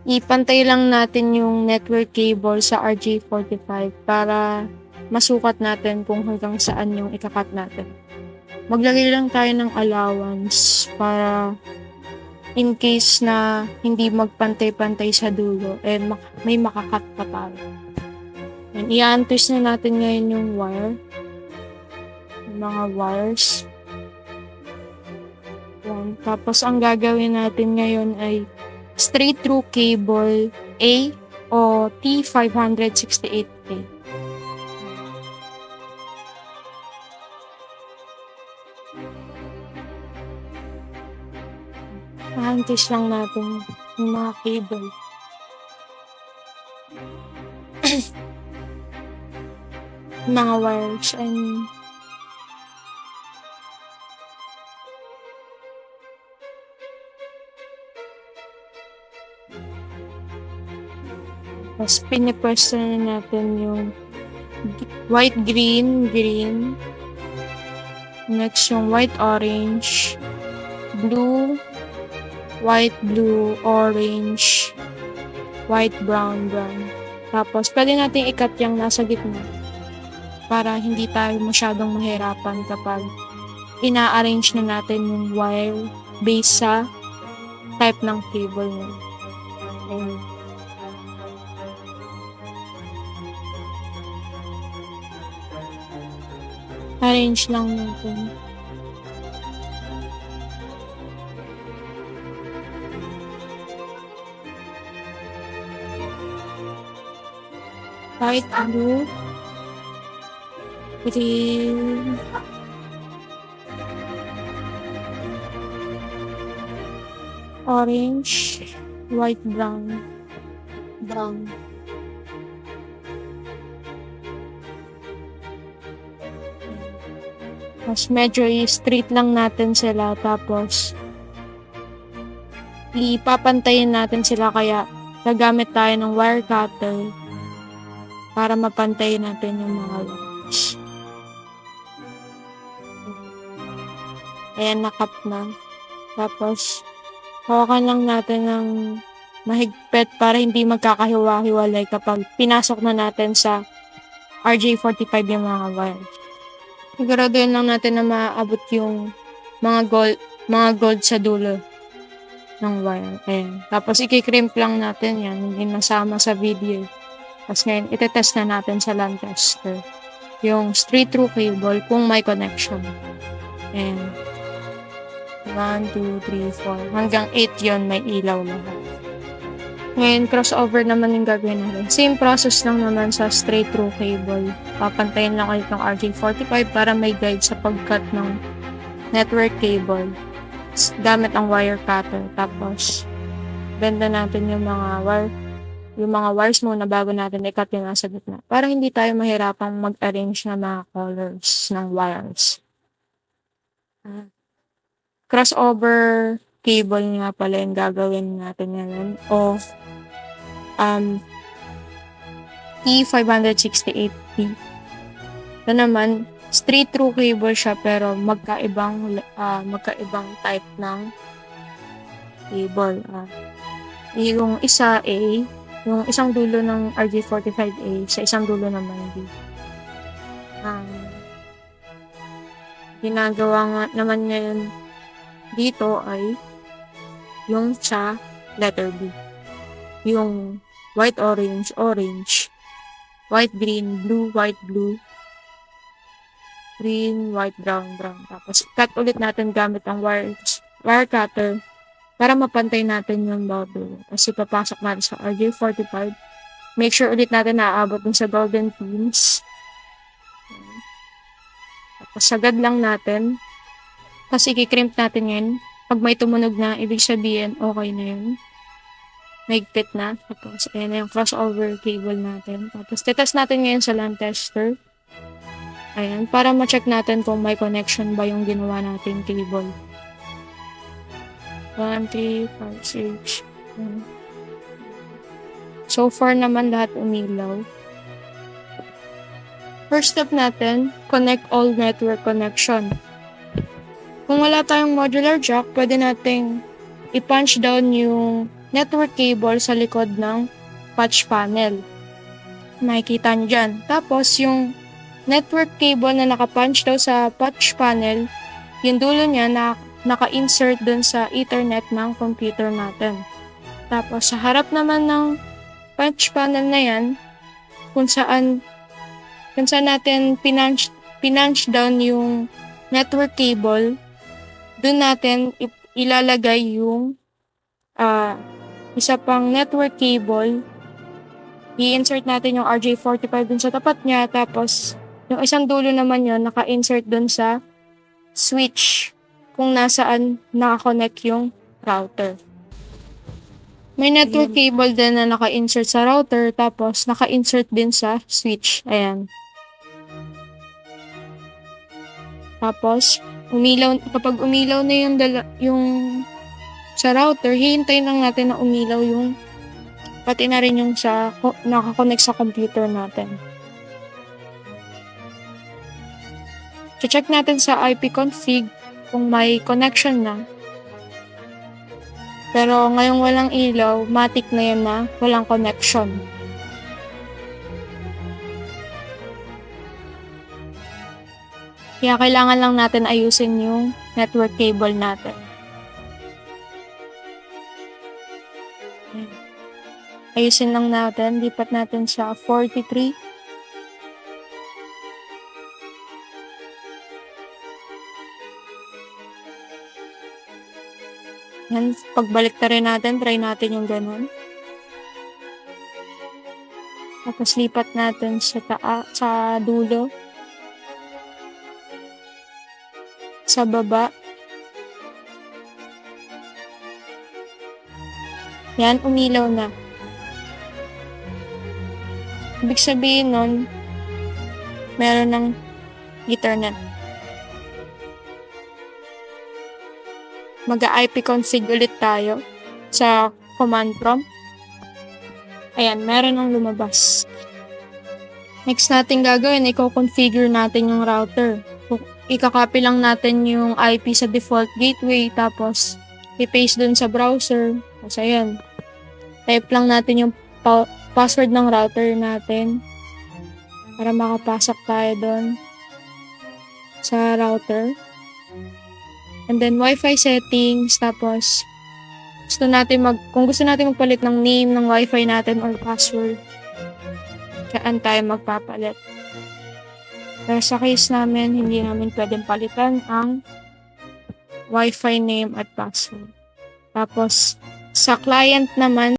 ipantay lang natin yung network cable sa RJ45 para masukat natin kung hanggang saan yung ikakat natin. Maglagay lang tayo ng allowance para in case na hindi magpantay-pantay sa dulo, may makakat pa tayo. And i-untwist na natin ngayon yung wire. Yung mga wires. Yan. Tapos ang gagawin natin ngayon ay straight through cable A o T568A. Untwist lang natin yung mga cable. Mga wires and tapos pinipwesto na natin yung white, green, green. Next yung white, orange, blue, white, blue, orange, white, brown, brown. Tapos pwede natin ikat yung nasa gitna para hindi tayo masyadong mahirapan kapag ina-arrange na natin yung wire based sa type ng cable niya. Ayan. Arrange lang natin. White, blue, green, orange, white, brown, brown. Tapos medyo i-straight lang natin sila, tapos ipapantayin natin sila, kaya gagamit tayo ng wire cutter para mapantayin natin yung mga wires. Ayan, nakap na. Tapos hawakan lang natin ng mahigpit para hindi magkakahiwa-hiwalay kapag pinasok na natin sa RJ45 yung mga wires. Siguraduhin lang natin na maabot yung mga gold sa dulo ng wire. Ayan. Tapos i-crimp lang natin yan, hindi nasama sa video. Tapos ngayon, itetest na natin sa LAN tester yung straight through cable kung may connection. And 1, 2, 3, 4 hanggang 8 yon, may ilaw lahat. Ngayon, crossover naman yung gagawin natin. Same process lang naman sa straight through cable. Papantayin lang kayo ng RJ45 para may guide sa pag-cut ng network cable gamit ang wire cutter. Tapos, benda natin yung mga wires muna bago natin i-cut yung nasa gitna. Para hindi tayo mahirapang mag-arrange ng mga colors ng wires. Crossover cable nga pala yung gagawin natin ngayon. O T568P. Ito naman, straight through cable siya pero magkaibang type ng cable. Yung isa A, yung isang dulo ng RJ45A, sa isang dulo naman B. Ginagawa nga naman ngayon dito ay yung sa letter B. Yung white, orange, orange, white, green, blue, white, blue, green, white, brown, brown. Tapos cut ulit natin gamit ang wire cutter para mapantay natin yung bubble. Tapos ipapasok natin sa RJ45. Make sure ulit natin na aabot dun sa golden pins. Tapos sagad lang natin. Tapos i-crimp natin yan. Pag may tumunog na, ibig sabihin okay na yun. Mahigpit na. Tapos ayan na yung crossover cable natin. Tapos titest natin ngayon sa LAN tester. Ayan, para ma-check natin kung may connection ba yung ginawa natin cable. 1, 3, 5, 6. So far naman lahat umilaw. First step natin, connect all network connection. Kung wala tayong modular jack, pwede nating i-punch down yung network cable sa likod ng patch panel. Makikita nyo dyan. Tapos, yung network cable na nakapunch daw sa patch panel, yung dulo niya na naka-insert dun sa Ethernet ng computer natin. Tapos, sa harap naman ng patch panel na yan, kung saan natin pinunch down yung network cable, dun natin ilalagay yung isa pang network cable. I-insert natin yung RJ45 dun sa tapat niya, tapos yung isang dulo naman yun, naka-insert dun sa switch kung nasaan naka-connect yung router. May network cable din na naka-insert sa router, tapos naka-insert din sa switch. Ayan. Tapos, kapag umilaw na yung sa router, hihintayin lang natin na umilaw yung pati na rin yung naka-connect sa computer natin. Check natin sa IP config kung may connection na. Pero ngayong walang ilaw, matik na yun na walang connection. Kaya kailangan lang natin ayusin yung network cable natin. Ayusin lang natin, lipat natin sa 43. Yan, pagbalik na rin natin, try natin yung ganun. Tapos lipat natin sa dulo. Sa baba. Yan, umilaw na. Ibig sabihin nun, meron ng Ethernet. Mag-IP config ulit tayo sa command prompt. Ayan, meron ng lumabas. Next natin gagawin, i-configure natin yung router. Ika-copy lang natin yung IP sa default gateway, tapos i-paste dun sa browser. Tapos ayan, type lang natin yung password ng router natin para makapasok tayo dun sa router. And then, Wi-Fi settings, tapos kung gusto natin magpalit ng name ng Wi-Fi natin or password, saan tayo magpapalit. Pero sa case namin, hindi namin pwedeng palitan ang Wi-Fi name at password. Tapos, sa client naman,